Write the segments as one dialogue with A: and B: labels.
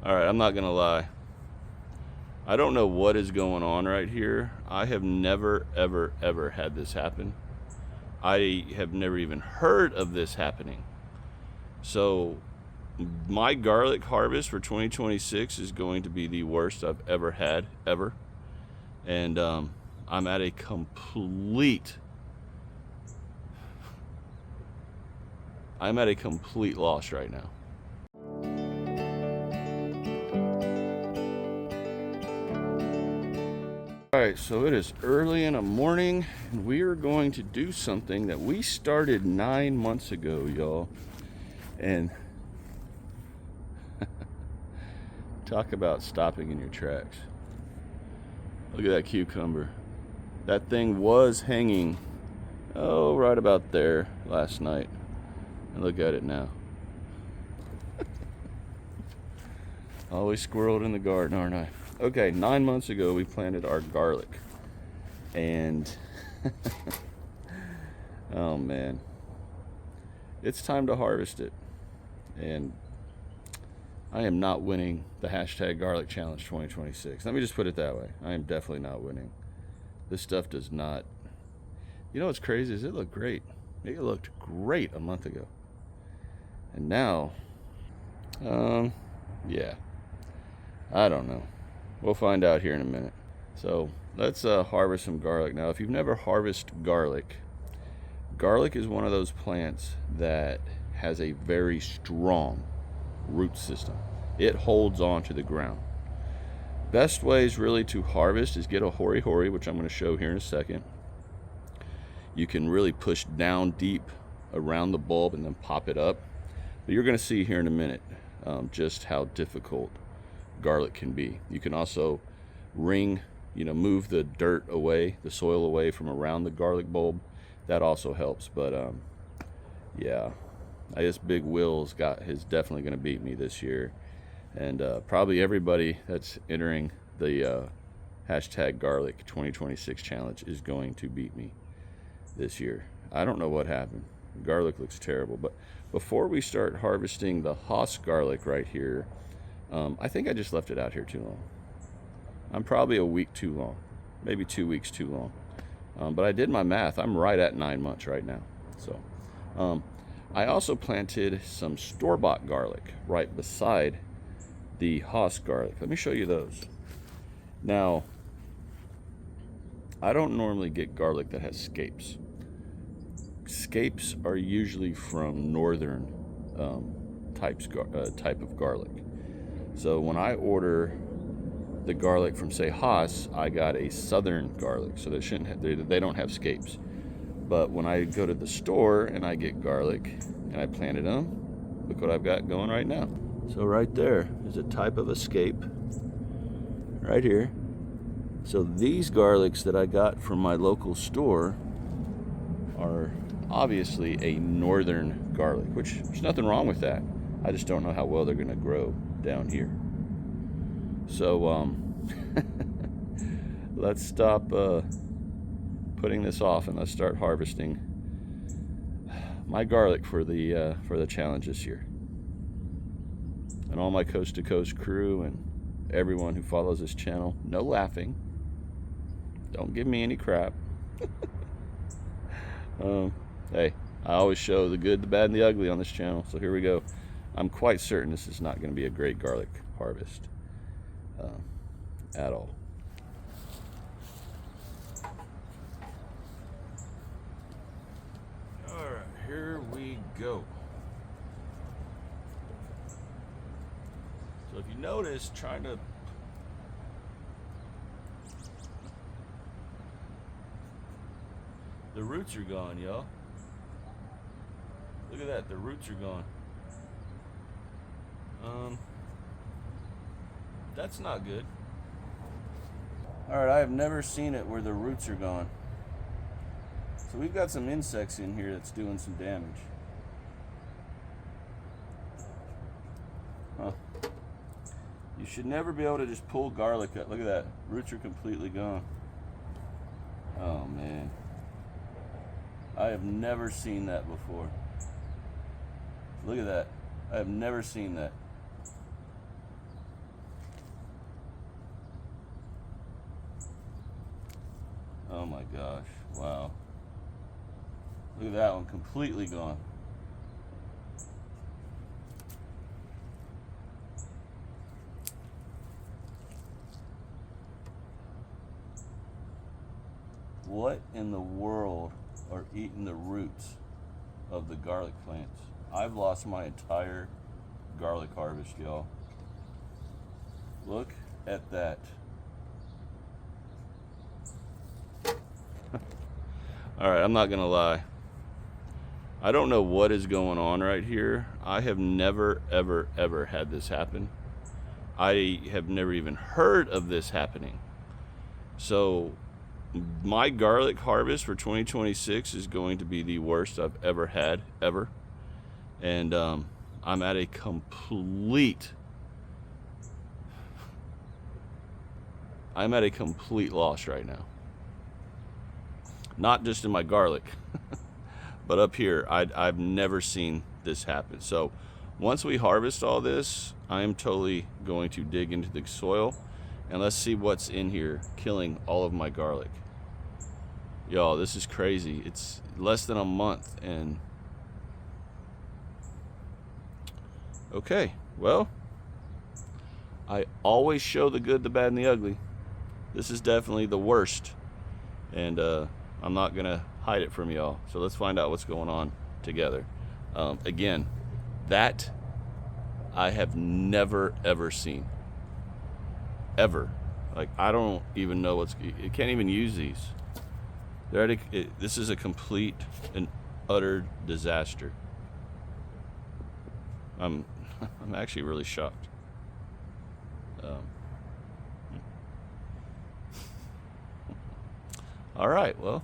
A: All right, I'm not gonna lie. I don't know what is going on right here. I have never, ever had this happen. I have never even heard of this happening. So my garlic harvest for 2026 is going to be the worst I've ever had, ever. And I'm at a complete loss right now. Alright, so it is early in the morning, and we are going to do something that we started 9 months ago, y'all. And talk about stopping in your tracks. Look at that cucumber. That thing was hanging, oh, right about there last night. And look at it now. Always squirreled in the garden, aren't I? Okay, 9 months ago we planted our garlic. And oh man, it's time to harvest it. And I am not winning the hashtag garlic challenge 2026. Let me just put it that way. I am definitely not winning. This stuff does not. You know what's crazy is it looked great. It looked great a month ago. And now, yeah, I don't know. We'll find out here in a minute. So let's harvest some garlic. Now, if you've never harvested garlic, garlic is one of those plants that has a very strong root system. It holds on to the ground. Best ways really to harvest is get a hori-hori, which I'm going to show here in a second. You can really push down deep around the bulb and then pop it up. But you're going to see here in a minute just how difficult garlic can be. You can also move the dirt away, the soil away from around the garlic bulb. That also helps. But yeah, I guess Big Will's is definitely going to beat me this year. And probably everybody that's entering the hashtag garlic 2026 challenge is going to beat me this year. I don't know what happened. Garlic looks terrible. But before we start harvesting the Haas garlic right here, I think I just left it out here too long. I'm probably a week too long, maybe 2 weeks too long. But I did my math. I'm right at 9 months right now. So I also planted some store-bought garlic right beside the Haas garlic. Let me show you those. Now, I don't normally get garlic that has scapes. Scapes are usually from northern type of garlic. So when I order the garlic from, say, Haas, I got a southern garlic, so they don't have scapes. But when I go to the store and I get garlic and I planted them, look what I've got going right now. So right there is a type of a scape right here. So these garlics that I got from my local store are obviously a northern garlic, which there's nothing wrong with that. I just don't know how well they're going to grow down here. So let's stop putting this off and let's start harvesting my garlic for the challenge this year. And all my coast to coast crew and everyone who follows this channel, no laughing. Don't give me any crap. Hey, I always show the good, the bad, and the ugly on this channel. So here we go. I'm quite certain this is not going to be a great garlic harvest at all. All right, here we go. So if you notice, the roots are gone, y'all. Look at that, the roots are gone. That's not good. All right, I have never seen it where the roots are gone. So we've got some insects in here that's doing some damage. Huh. You should never be able to just pull garlic up. Look at that, roots are completely gone. Oh man. I have never seen that before. Look at that. I have never seen that. Oh my gosh, wow. Look at that one, completely gone. What in the world are eating the roots of the garlic plants? I've lost my entire garlic harvest, y'all. Look at that. All right, I'm not gonna lie. I don't know what is going on right here. I have never, ever, ever had this happen. I have never even heard of this happening. So my garlic harvest for 2026 is going to be the worst I've ever had, ever. And I'm at a complete loss right now. Not just in my garlic, but up here, I've never seen this happen. So once we harvest all this, I am totally going to dig into the soil and let's see what's in here killing all of my garlic. Y'all, this is crazy. It's less than a month and okay, well, I always show the good, the bad, and the ugly. This is definitely the worst, and I'm not gonna hide it from y'all. So let's find out what's going on together. Again, that I have never ever seen, ever. Like, I don't even know you can't even use these. This is a complete and utter disaster. I'm actually really shocked. All right, well,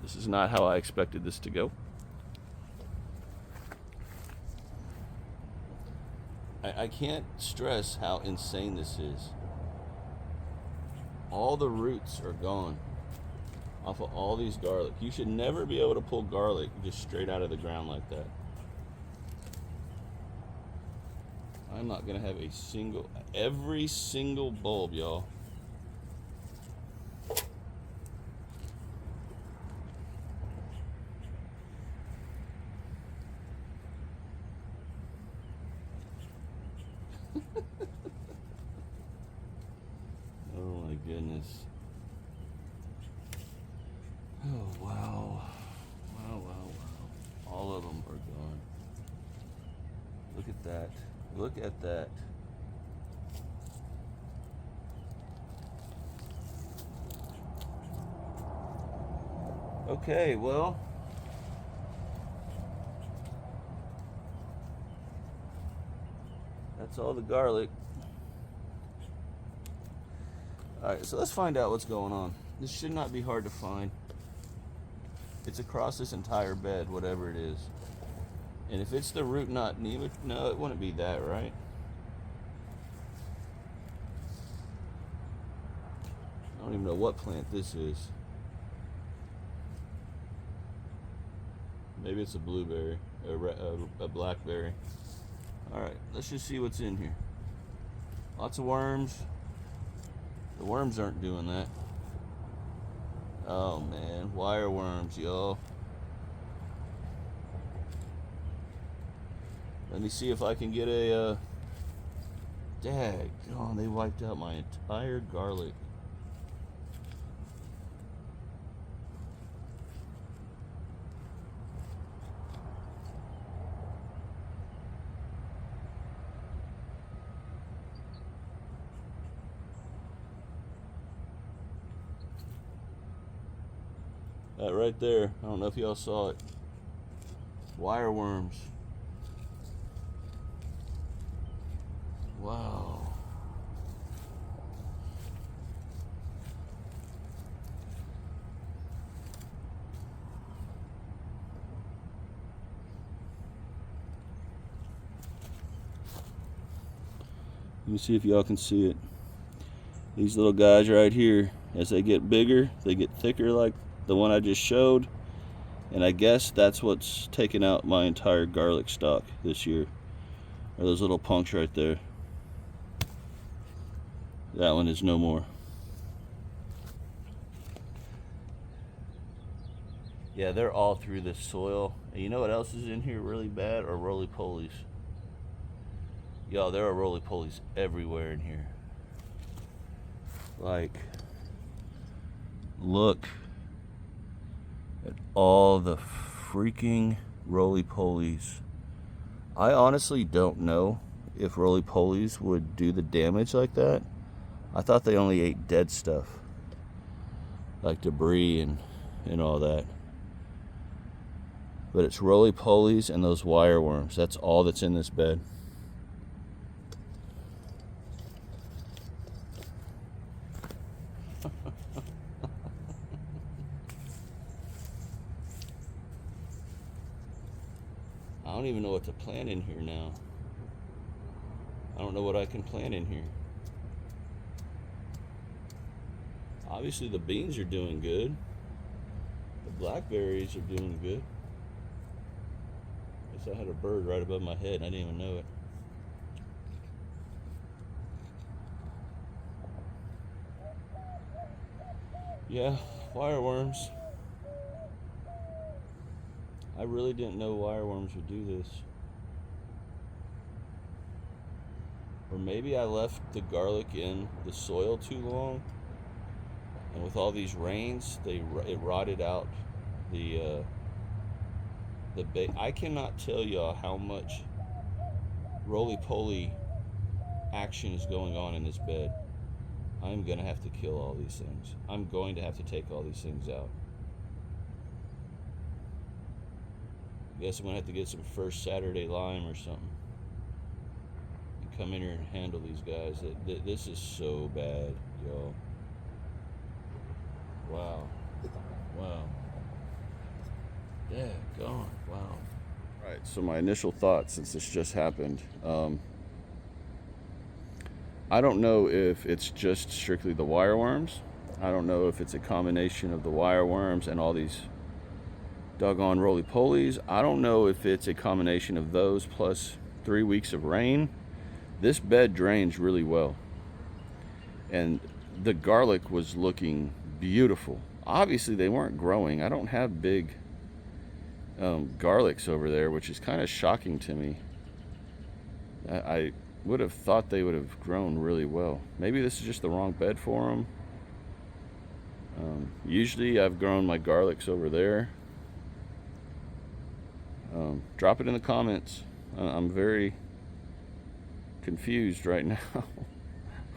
A: this is not how I expected this to go. I can't stress how insane this is. All the roots are gone off of all these garlic. You should never be able to pull garlic just straight out of the ground like that. I'm not gonna have every single bulb, y'all. Oh my goodness. Oh wow. Wow. All of them are gone. Look at that. Look at that. Okay, well, that's all the garlic. Alright, so let's find out what's going on. This should not be hard to find. It's across this entire bed, whatever it is. And if it's the root knot, no, it wouldn't be that, right? I don't even know what plant this is. Maybe it's a blueberry, a blackberry. All right, let's just see what's in here. Lots of worms. The worms aren't doing that. Oh man, wire worms, y'all. Let me see if I can get a, daggone, they wiped out my entire garlic. That right there, I don't know if y'all saw it. Wire worms. Wow. Let me see if y'all can see it. These little guys right here, as they get bigger, they get thicker like the one I just showed. And I guess that's what's taken out my entire garlic stock this year. Are those little punks right there. That one is no more. Yeah, they're all through the soil. And you know what else is in here really bad? Are roly-polies. Y'all, there are roly-polies everywhere in here. Like, look at all the freaking roly-polies. I honestly don't know if roly-polies would do the damage like that. I thought they only ate dead stuff, like debris and all that. But it's roly-polies and those wireworms. That's all that's in this bed. I don't even know what to plant in here now. I don't know what I can plant in here. Obviously the beans are doing good. The blackberries are doing good. Guess I had a bird right above my head and I didn't even know it. Yeah, wireworms. I really didn't know wireworms would do this. Or maybe I left the garlic in the soil too long, and with all these rains, it rotted out the bait. I cannot tell y'all how much roly-poly action is going on in this bed. I'm gonna have to kill all these things. I'm going to have to take all these things out. I guess I'm gonna have to get some First Saturday lime or something and come in here and handle these guys. This is so bad, y'all. Wow. Wow. Yeah, gone. Wow. Right, so my initial thoughts, since this just happened, I don't know if it's just strictly the wireworms. I don't know if it's a combination of the wireworms and all these doggone roly-polies. I don't know if it's a combination of those plus 3 weeks of rain. This bed drains really well. And the garlic was looking beautiful. Obviously they weren't growing. I don't have big garlics over there, which is kind of shocking to me. I would have thought they would have grown really well. Maybe this is just the wrong bed for them. Usually I've grown my garlics over there. Drop it in the comments. I'm very confused right now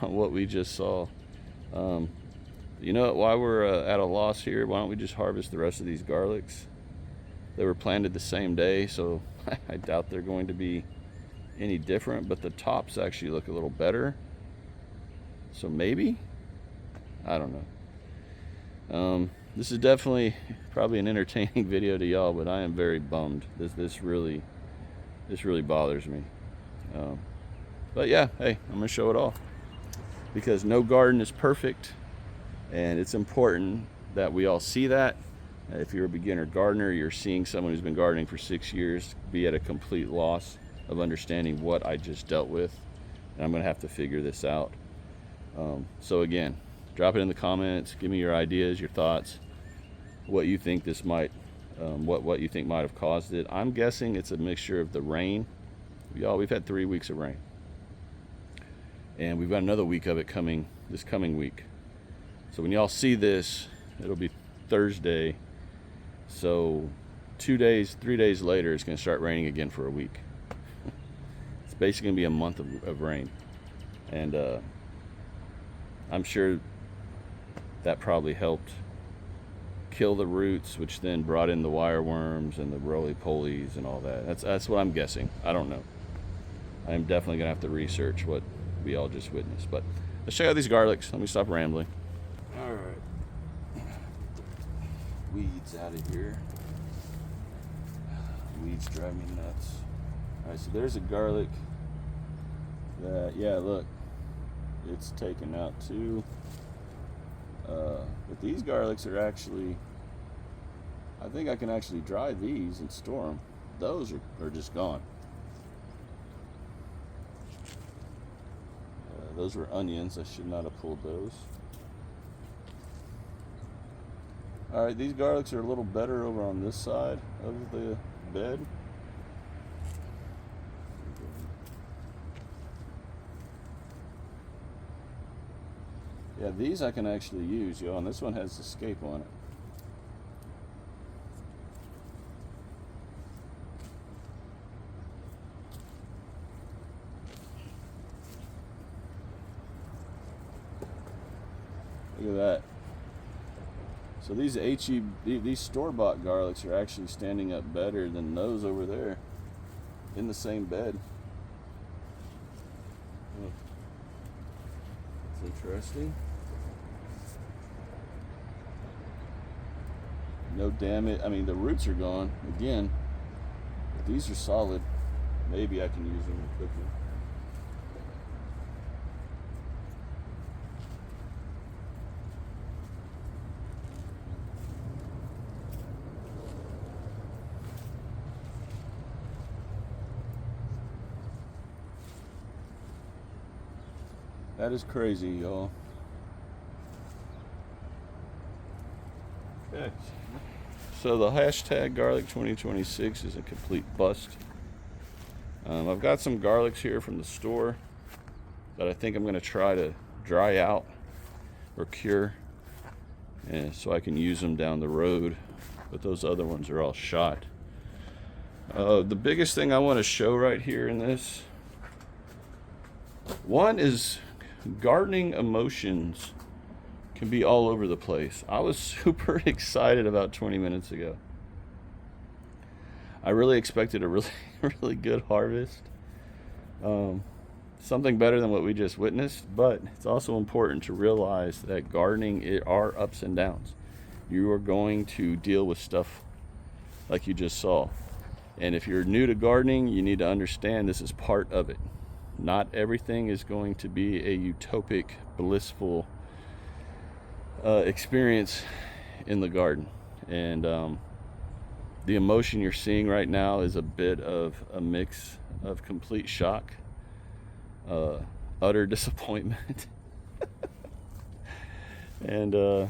A: on what we just saw. You know what, while we're at a loss here, why don't we just harvest the rest of these garlics? They were planted the same day, so I doubt they're going to be any different, but the tops actually look a little better. So maybe? I don't know. This is definitely probably an entertaining video to y'all, but I am very bummed. This really bothers me. But yeah, hey, I'm gonna show it all because no garden is perfect, and it's important that we all see that. If you're a beginner gardener, you're seeing someone who's been gardening for 6 years be at a complete loss of understanding what I just dealt with, and I'm gonna have to figure this out. So again, drop it in the comments, give me your ideas, your thoughts, what you think this might what you think might have caused it. I'm guessing it's a mixture of the rain. Y'all, we've had 3 weeks of rain, and we've got another week of it coming this coming week. So when y'all see this, it'll be Thursday. So 3 days later, it's gonna start raining again for a week. It's basically gonna be a month of rain, and I'm sure that probably helped kill the roots, which then brought in the wireworms and the roly-polies and all that. That's what I'm guessing. I don't know. I'm definitely gonna have to research what we all just witnessed. But let's check out these garlics. Let me stop rambling. All right. Weeds out of here. Weeds drive me nuts. All right, so there's a garlic that, yeah, look, it's taken out too. But these garlics are actually, I think I can actually dry these and store them. Those are just gone. Those were onions. I should not have pulled those. All right, these garlics are a little better over on this side of the bed. Yeah, these I can actually use, yo, and this one has escape on it. Look at that. So these store-bought garlics are actually standing up better than those over there in the same bed. Oh, that's interesting. No damage. I mean, the roots are gone again, but these are solid. Maybe I can use them in cooking. That is crazy, y'all. Okay. So the hashtag garlic 2026 is a complete bust. I've got some garlics here from the store that I think I'm going to try to dry out or cure, and so I can use them down the road, but those other ones are all shot. The biggest thing I want to show right here in this one is gardening emotions can be all over the place. I was super excited about 20 minutes ago. I really expected a really good harvest. Something better than what we just witnessed, but it's also important to realize that gardening are ups and downs. You are going to deal with stuff like you just saw. And if you're new to gardening, you need to understand this is part of it. Not everything is going to be a utopic, blissful experience in the garden. And the emotion you're seeing right now is a bit of a mix of complete shock, utter disappointment, and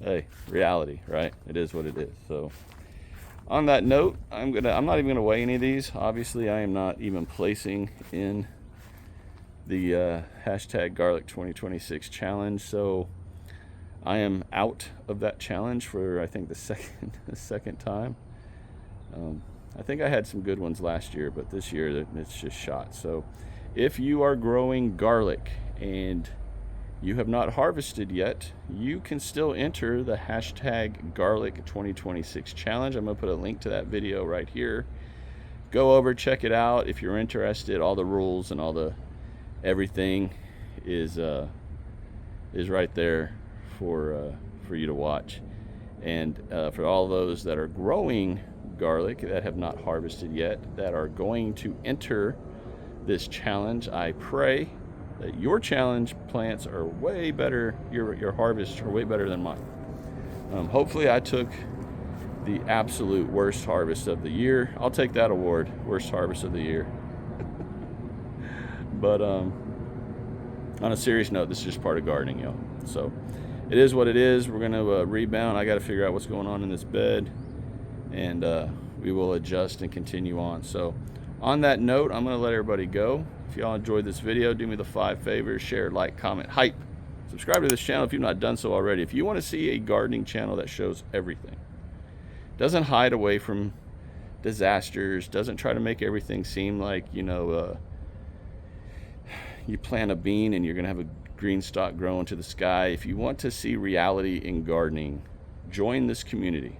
A: hey, reality, right? It is what it is. So on that note, I'm not even gonna weigh any of these. Obviously, I am not even placing in the hashtag garlic 2026 challenge. So I am out of that challenge for, I think, the second time. I think I had some good ones last year, but this year it's just shot. So if you are growing garlic and you have not harvested yet, you can still enter the hashtag garlic 2026 challenge. I'm gonna put a link to that video right here. Go over, check it out if you're interested. All the rules and all the everything is right there for you to watch. And for all those that are growing garlic that have not harvested yet, that are going to enter this challenge, I pray that your challenge plants are way better, your harvests are way better than mine. Hopefully I took the absolute worst harvest of the year. I'll take that award, worst harvest of the year. But on a serious note, this is just part of gardening, y'all. So it is what it is. We're gonna rebound. I got to figure out what's going on in this bed, and we will adjust and continue on. So on that note, I'm gonna let everybody go. If y'all enjoyed this video, do me the 5 favors: share, like, comment, hype, subscribe to this channel if you've not done so already. If you want to see a gardening channel that shows everything, doesn't hide away from disasters, doesn't try to make everything seem like, you know, you plant a bean and you're gonna have a green stalk growing to the sky. If you want to see reality in gardening, join this community.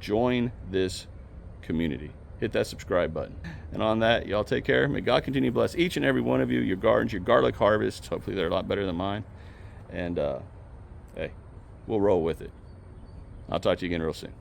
A: Join this community. Hit that subscribe button. And on that, y'all take care. May God continue to bless each and every one of you, your gardens, your garlic harvests. Hopefully they're a lot better than mine. And hey, we'll roll with it. I'll talk to you again real soon.